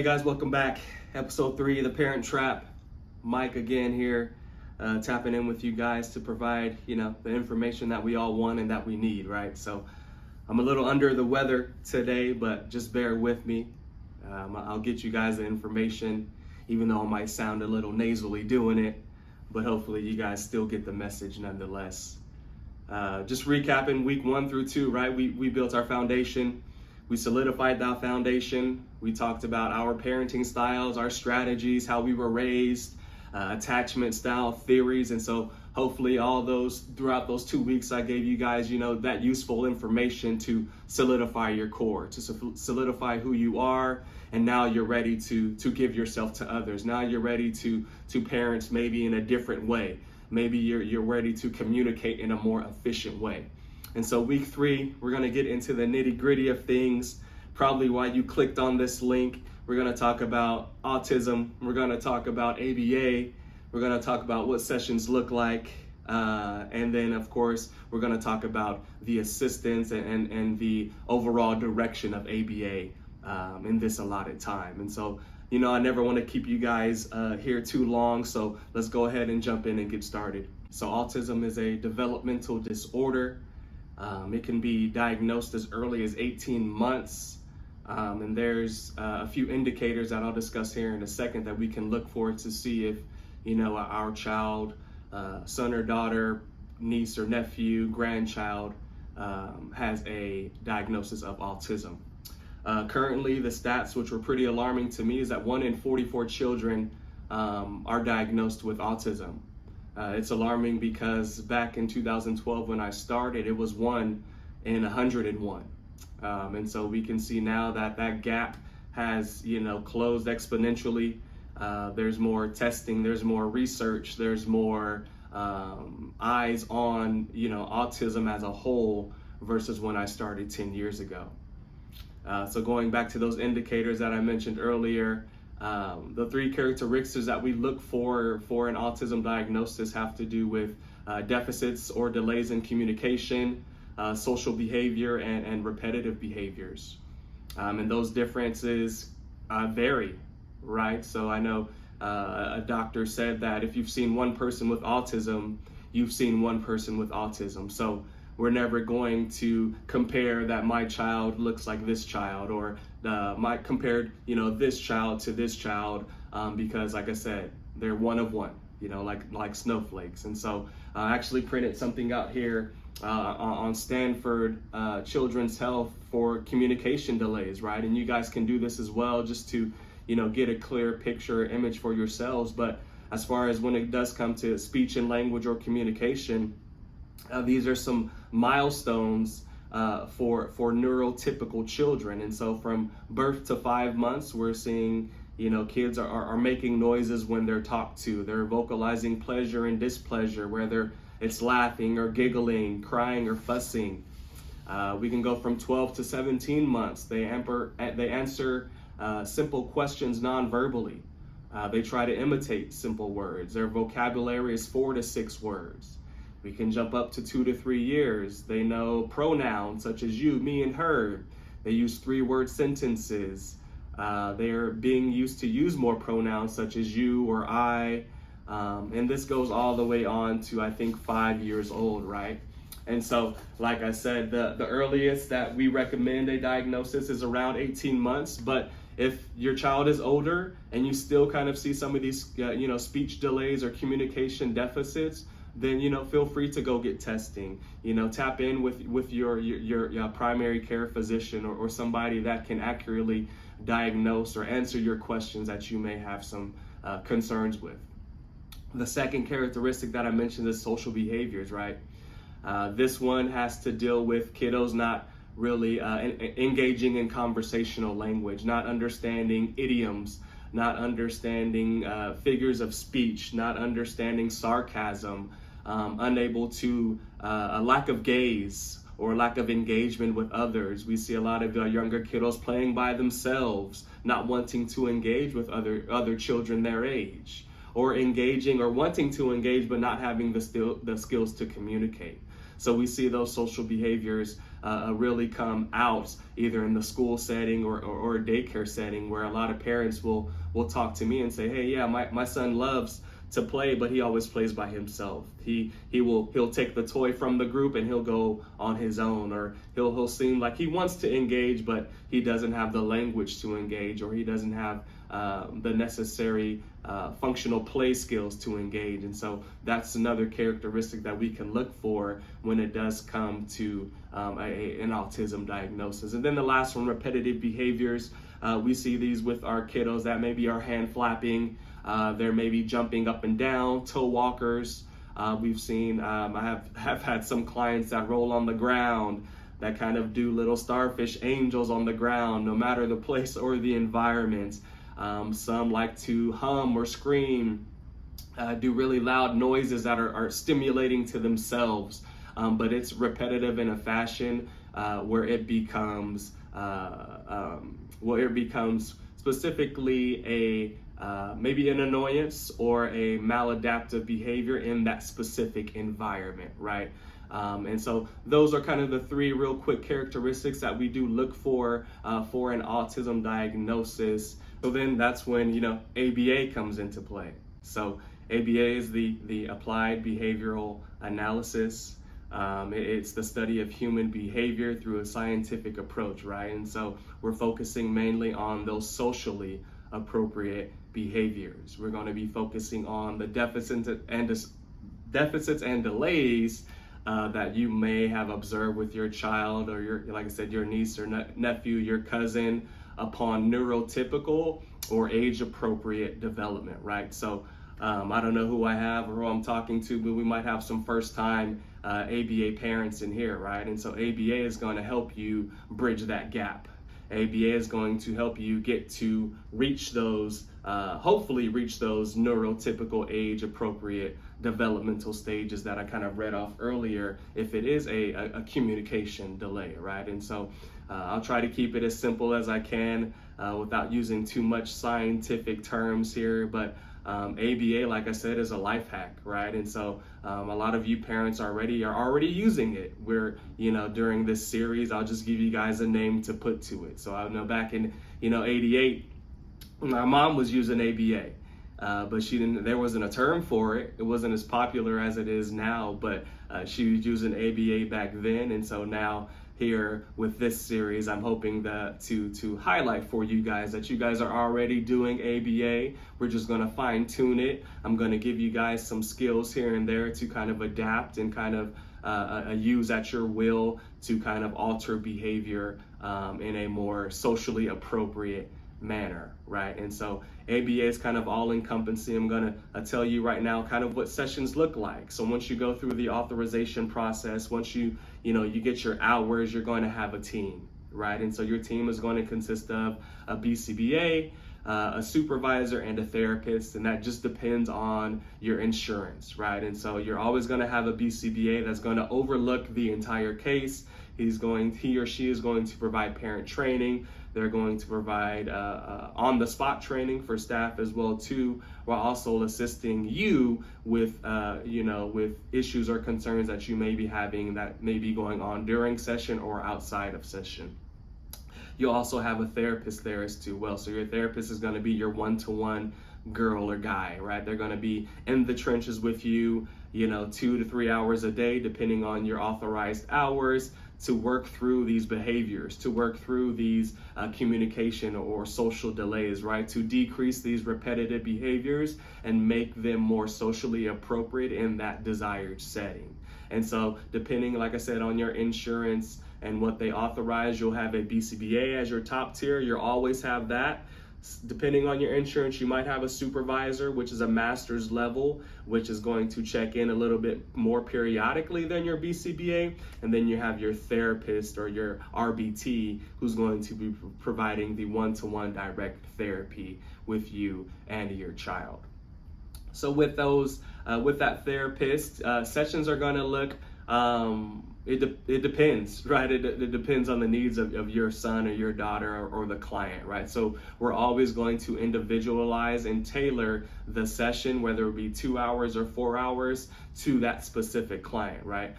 Hey guys, welcome back. Episode 3 of The Parent Trap. Mike again here, tapping in with you guys to provide, the information that we all want and that we need, right? So I'm a little under the weather today, but just bear with me. I'll get you guys the information, even though I might sound a little nasally doing it, but hopefully you guys still get the message nonetheless. Just recapping week 1 through 2, right? We built our foundation. We solidified that foundation. We talked about our parenting styles, our strategies, how we were raised, attachment style theories. And so hopefully throughout those 2 weeks, I gave you guys, that useful information to solidify your core, to solidify who you are. And now you're ready to give yourself to others. Now you're ready to parents maybe in a different way. Maybe you're ready to communicate in a more efficient way. And so week 3, we're going to get into the nitty gritty of things, probably why you clicked on this link. We're going to talk about autism. We're going to talk about ABA. We're going to talk about what sessions look like. And then, of course, we're going to talk about the assistance and the overall direction of ABA in this allotted time. And so, I never want to keep you guys here too long. So let's go ahead and jump in and get started. So autism is a developmental disorder. It can be diagnosed as early as 18 months. And there's a few indicators that I'll discuss here in a second that we can look for to see if, our child, son or daughter, niece or nephew, grandchild has a diagnosis of autism. Currently, the stats, which were pretty alarming to me, is that 1 in 44 children are diagnosed with autism. It's alarming because back in 2012 when I started, it was 1 in 101. And so we can see now that gap has, closed exponentially. There's more testing, there's more research, there's more eyes on, autism as a whole versus when I started 10 years ago. So going back to those indicators that I mentioned earlier, the 3 characteristics that we look for an autism diagnosis have to do with deficits or delays in communication, social behavior, and repetitive behaviors. And those differences vary, right? So I know a doctor said that if you've seen one person with autism, you've seen one person with autism. So we're never going to compare that my child looks like this child or compared, this child to this child because, like I said, they're one of one, like snowflakes. And so I actually printed something out here on Stanford Children's Health for communication delays, right? And you guys can do this as well just to, get a clear picture, image for yourselves. But as far as when it does come to speech and language or communication, these are some milestones for neurotypical children. And so from birth to 5 months, we're seeing, kids are making noises when they're talked to. They're vocalizing pleasure and displeasure, whether it's laughing or giggling, crying or fussing. We can go from 12 to 17 months. They answer simple questions non-verbally. They try to imitate simple words. Their vocabulary is 4 to 6 words. We can jump up to 2 to 3 years. They know pronouns such as you, me, and her. They use 3-word sentences. They're being used to use more pronouns such as you or I. And this goes all the way on to, I think, 5 years old, right? And so, like I said, the earliest that we recommend a diagnosis is around 18 months. But if your child is older and you still kind of see some of these, speech delays or communication deficits, then, feel free to go get testing. Tap in with your primary care physician or somebody that can accurately diagnose or answer your questions that you may have some concerns with. The second characteristic that I mentioned is social behaviors, right? This one has to deal with kiddos not really engaging in conversational language, not understanding idioms, not understanding figures of speech, not understanding sarcasm, unable to, a lack of gaze or lack of engagement with others. We see a lot of younger kiddos playing by themselves, not wanting to engage with other children their age, or engaging or wanting to engage but not having the skills to communicate. So we see those social behaviors really come out either in the school setting or a daycare setting, where a lot of parents will talk to me and say, hey, yeah, my son loves to play, but he always plays by himself. He'll take the toy from the group and he'll go on his own, or he'll seem like he wants to engage, but he doesn't have the language to engage, or he doesn't have the necessary functional play skills to engage. And so that's another characteristic that we can look for when it does come to an autism diagnosis. And then the last one, repetitive behaviors. We see these with our kiddos that maybe are hand flapping, they're maybe jumping up and down, toe walkers. We've seen, I have had some clients that roll on the ground, that kind of do little starfish angels on the ground, no matter the place or the environment. Some like to hum or scream, do really loud noises that are stimulating to themselves, but it's repetitive in a fashion where it becomes specifically a maybe an annoyance or a maladaptive behavior in that specific environment, right? And so those are kind of the three real quick characteristics that we do look for an autism diagnosis. So then that's when, ABA comes into play. So ABA is the applied behavioral analysis. It's the study of human behavior through a scientific approach, right? And so we're focusing mainly on those socially appropriate behaviors. We're going to be focusing on the deficits and delays that you may have observed with your child, or like I said, your niece or nephew, your cousin, upon neurotypical or age-appropriate development, right? So I don't know who I have or who I'm talking to, but we might have some first-time ABA parents in here, right? And so ABA is going to help you bridge that gap. ABA is going to help you get to reach those, hopefully reach those neurotypical age-appropriate developmental stages that I kind of read off earlier, if it is a communication delay, right? And so I'll try to keep it as simple as I can without using too much scientific terms here, but ABA, like I said, is a life hack, right? And so a lot of you parents are already using it. We're, during this series, I'll just give you guys a name to put to it. So I know back in, 88, my mom was using ABA, but there wasn't a term for it. It wasn't as popular as it is now, but she was using ABA back then. And so now here with this series, I'm hoping to highlight for you guys that you guys are already doing ABA. We're just going to fine tune it. I'm going to give you guys some skills here and there to kind of adapt and kind of use at your will to kind of alter behavior in a more socially appropriate manner, right? And so ABA is kind of all encompassing. I'm going to tell you right now kind of what sessions look like. So once you go through the authorization process, once you get your hours, you're going to have a team, right? And so your team is going to consist of a BCBA, a supervisor, and a therapist, and that just depends on your insurance, right? And so you're always going to have a BCBA that's going to overlook the entire case. He or she is going to provide parent training. They're going to provide on-the-spot training for staff as well too, while also assisting you with with issues or concerns that you may be having that may be going on during session or outside of session. You'll also have a therapist there as well. So your therapist is going to be your one-to-one girl or guy, right? They're going to be in the trenches with you, 2 to 3 hours a day, depending on your authorized hours, to work through these behaviors, to work through these communication or social delays, right? To decrease these repetitive behaviors and make them more socially appropriate in that desired setting. And so depending, like I said, on your insurance and what they authorize, you'll have a BCBA as your top tier. You'll always have that. Depending on your insurance, you might have a supervisor, which is a master's level, which is going to check in a little bit more periodically than your BCBA. And then you have your therapist or your RBT, who's going to be providing the one-to-one direct therapy with you and your child. So with that therapist, sessions are going to look it depends, right? It depends on the needs of your son or your daughter or the client, right? So we're always going to individualize and tailor the session, whether it be 2 hours or 4 hours, to that specific client, right?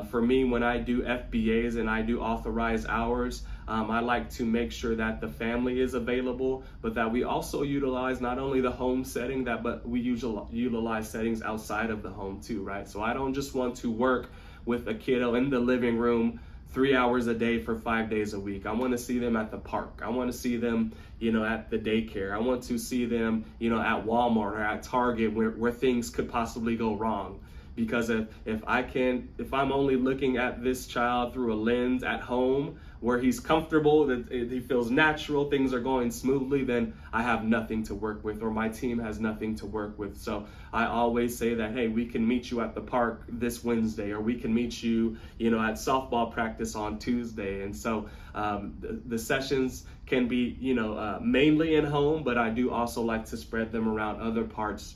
For me, when I do FBAs and I do authorized hours, I like to make sure that the family is available, but that we also utilize not only the home setting, but we utilize settings outside of the home too, right? So I don't just want to work with a kiddo in the living room 3 hours a day for 5 days a week. I want to see them at the park. I want to see them, at the daycare. I want to see them, at Walmart or at Target where things could possibly go wrong. Because if I'm only looking at this child through a lens at home where he's comfortable, that he feels natural, things are going smoothly, then I have nothing to work with, or my team has nothing to work with. So I always say that, hey, we can meet you at the park this Wednesday, or we can meet you, at softball practice on Tuesday. And so the sessions can be, mainly in home, but I do also like to spread them around other parts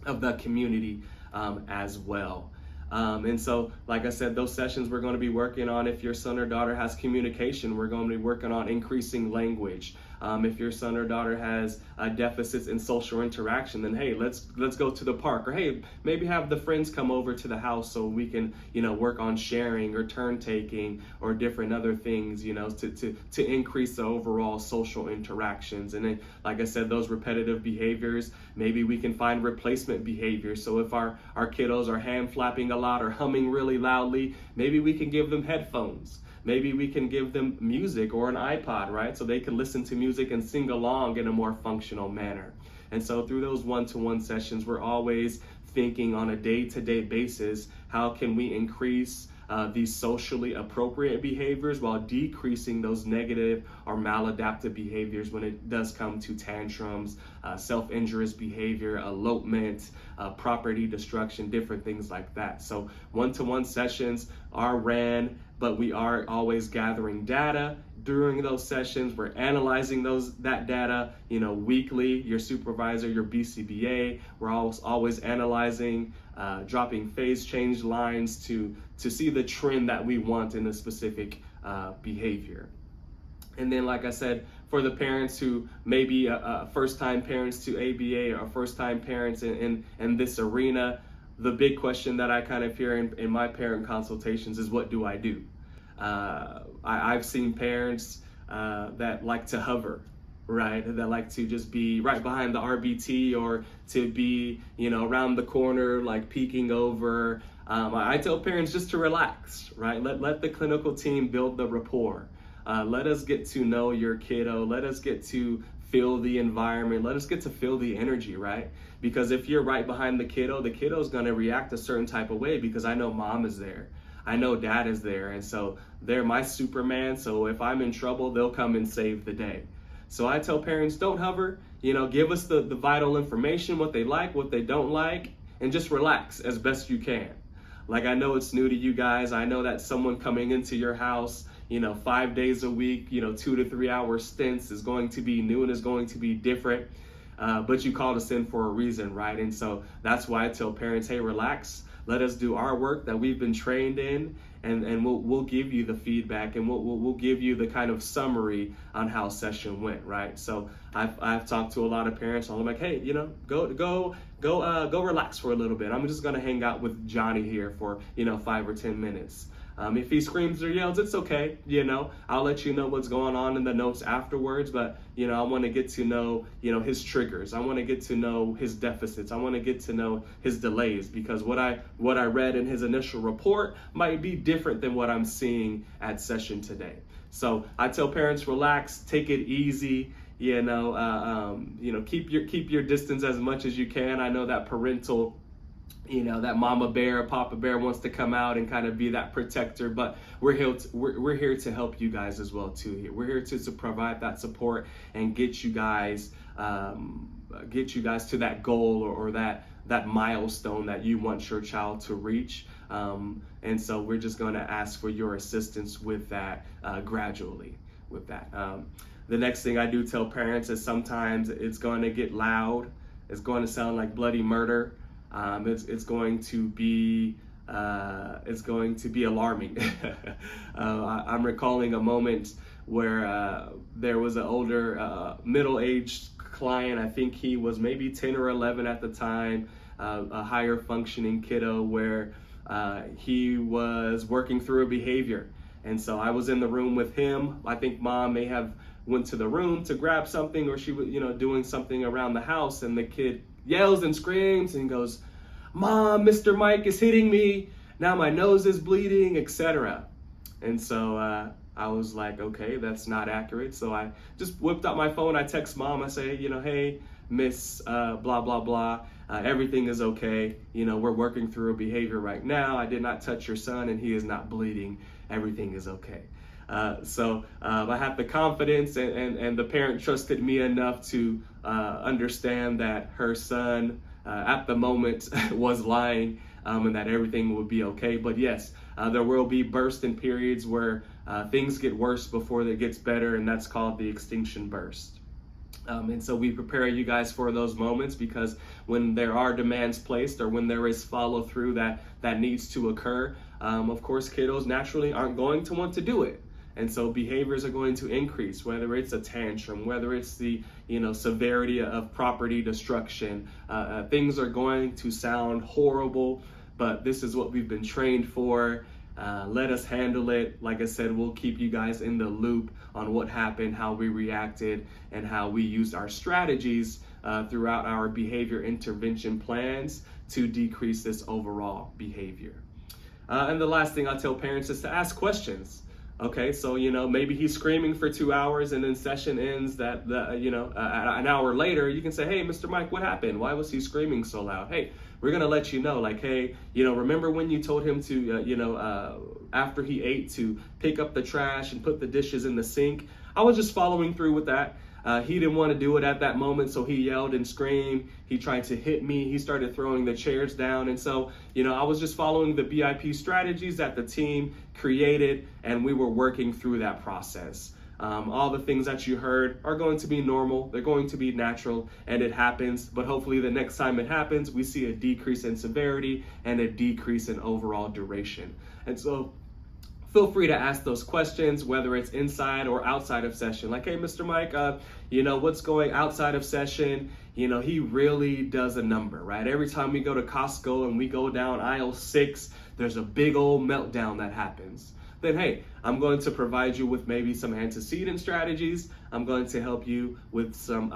of the community as well. And so, like I said, those sessions we're going to be working on, if your son or daughter has communication, we're going to be working on increasing language. If your son or daughter has deficits in social interaction, then hey, let's go to the park, or hey, maybe have the friends come over to the house so we can work on sharing or turn taking or different other things to increase the overall social interactions. And then, like I said, those repetitive behaviors, maybe we can find replacement behaviors. So if our kiddos are hand flapping a lot or humming really loudly, maybe we can give them headphones. Maybe we can give them music or an iPod, right? So they can listen to music and sing along in a more functional manner. And so through those one-to-one sessions, we're always thinking on a day-to-day basis, how can we increase these socially appropriate behaviors while decreasing those negative or maladaptive behaviors when it does come to tantrums, self-injurious behavior, elopement, property destruction, different things like that. So one-to-one sessions are ran, but we are always gathering data during those sessions. We're analyzing that data, weekly. Your supervisor, your BCBA, we're always analyzing, dropping phase change lines to see the trend that we want in a specific behavior. And then, like I said, for the parents who may be first-time parents to ABA or first-time parents in this arena, the big question that I kind of hear in my parent consultations is, what do I do? I've seen parents that like to hover, right? That like to just be right behind the RBT, or to be, around the corner, like peeking over. I tell parents just to relax, right? Let the clinical team build the rapport. Let us get to know your kiddo. Let us get to feel the environment. Let us get to feel the energy, right? Because if you're right behind the kiddo's going to react a certain type of way, because I know mom is there. I know dad is there. And so they're my Superman. So if I'm in trouble, they'll come and save the day. So I tell parents, don't hover, give us the vital information, what they like, what they don't like, and just relax as best you can. Like, I know it's new to you guys. I know that someone coming into your house, 5 days a week, 2 to 3 hour stints is going to be new and is going to be different. But you called us in for a reason, right? And so that's why I tell parents, hey, relax. Let us do our work that we've been trained in, and we'll give you the feedback, and we'll give you the kind of summary on how session went, right? So I've talked to a lot of parents, and I'm like, hey, go relax for a little bit. I'm just gonna hang out with Johnny here for 5 or 10 minutes. If he screams or yells, it's okay. I'll let you know what's going on in the notes afterwards. But I want to get to know his triggers. I want to get to know his deficits. I want to get to know his delays, because what I read in his initial report might be different than what I'm seeing at session today. So I tell parents, relax, take it easy. Keep your distance as much as you can. I know that parental, that mama bear, papa bear wants to come out and kind of be that protector, but we're here to help you guys as well too. We're here to provide that support and get you guys to that goal or that milestone that you want your child to reach. And so we're just going to ask for your assistance with that gradually with that. The next thing I do tell parents is sometimes it's going to get loud. It's going to sound like bloody murder. It's going to be is going to be alarming. I'm recalling a moment where there was an older middle-aged client. I think he was maybe 10 or 11 at the time, a higher functioning kiddo, where he was working through a behavior. And so I was in the room with him. I think mom may have went to the room to grab something, or she was, doing something around the house, and the kid yells and screams and goes, "Mom, Mr. Mike is hitting me. Now my nose is bleeding," etc. And so I was like, okay, that's not accurate. So I just whipped out my phone. I text mom. I say, hey, Miss blah, blah, blah. Everything is okay. We're working through a behavior right now. I did not touch your son and he is not bleeding. Everything is okay. So I have the confidence, and the parent trusted me enough to understand that her son at the moment was lying, and that everything would be okay. But yes, there will be bursts and periods where things get worse before it gets better, and that's called the extinction burst. And so we prepare you guys for those moments, because when there are demands placed, or when there is follow through that needs to occur, of course, kiddos naturally aren't going to want to do it. And so behaviors are going to increase, whether it's a tantrum, whether it's the severity of property destruction. Things are going to sound horrible, but this is what we've been trained for. Let us handle it. Like I said, we'll keep you guys in the loop on what happened, how we reacted, and how we used our strategies throughout our behavior intervention plans to decrease this overall behavior. And the last thing I tell parents is to ask questions. Okay, so maybe he's screaming for 2 hours, and then session ends an hour later. You can say, "Hey, Mr. Mike, what happened? Why was he screaming so loud?" Hey, we're gonna let you know, like, hey, remember when you told him to, after he ate, to pick up the trash and put the dishes in the sink? I was just following through with that. He didn't want to do it at that moment, so he yelled and screamed. He tried to hit me. He started throwing the chairs down. And so, I was just following the BIP strategies that the team created, and we were working through that process. All the things that you heard are going to be normal. They're going to be natural, and it happens. But hopefully the next time it happens, we see a decrease in severity and a decrease in overall duration. And so feel free to ask those questions, whether it's inside or outside of session. Like, "Hey, Mr. Mike, what's going outside of session? He really does a number, right? Every time we go to Costco and we go down aisle 6, there's a big old meltdown that happens." Then, hey, I'm going to provide you with maybe some antecedent strategies. I'm going to help you with some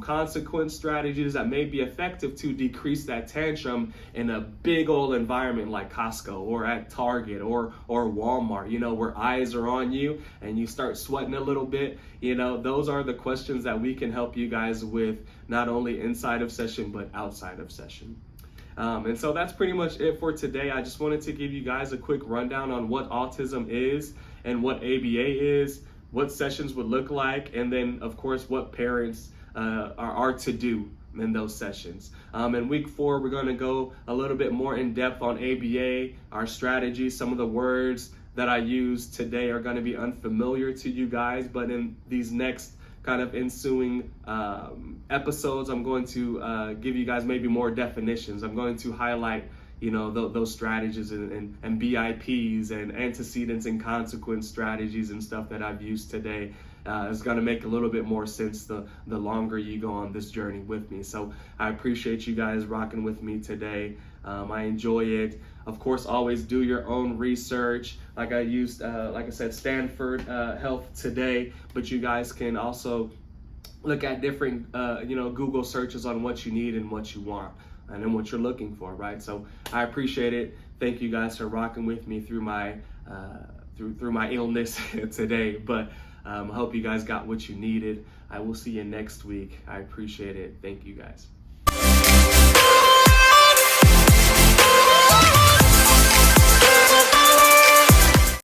consequence strategies that may be effective to decrease that tantrum in a big old environment like Costco or at Target or Walmart, where eyes are on you and you start sweating a little bit. Those are the questions that we can help you guys with, not only inside of session, but outside of session. And so that's pretty much it for today. I just wanted to give you guys a quick rundown on what autism is and what ABA is, what sessions would look like, and then, of course, what parents are to do in those sessions. In week 4, we're going to go a little bit more in depth on ABA, our strategies. Some of the words that I used today are going to be unfamiliar to you guys, but in these next kind of ensuing episodes, I'm going to give you guys maybe more definitions. I'm going to highlight those strategies and BIPs and antecedents and consequence strategies and stuff that I've used today. It's going to make a little bit more sense the longer you go on this journey with me. So I appreciate you guys rocking with me today. I enjoy it. Of course, always do your own research. Like I said, Stanford Health today, but you guys can also look at different, Google searches on what you need and what you want and then what you're looking for, right? So I appreciate it. Thank you guys for rocking with me through my illness today, but I hope you guys got what you needed. I will see you next week. I appreciate it. Thank you guys.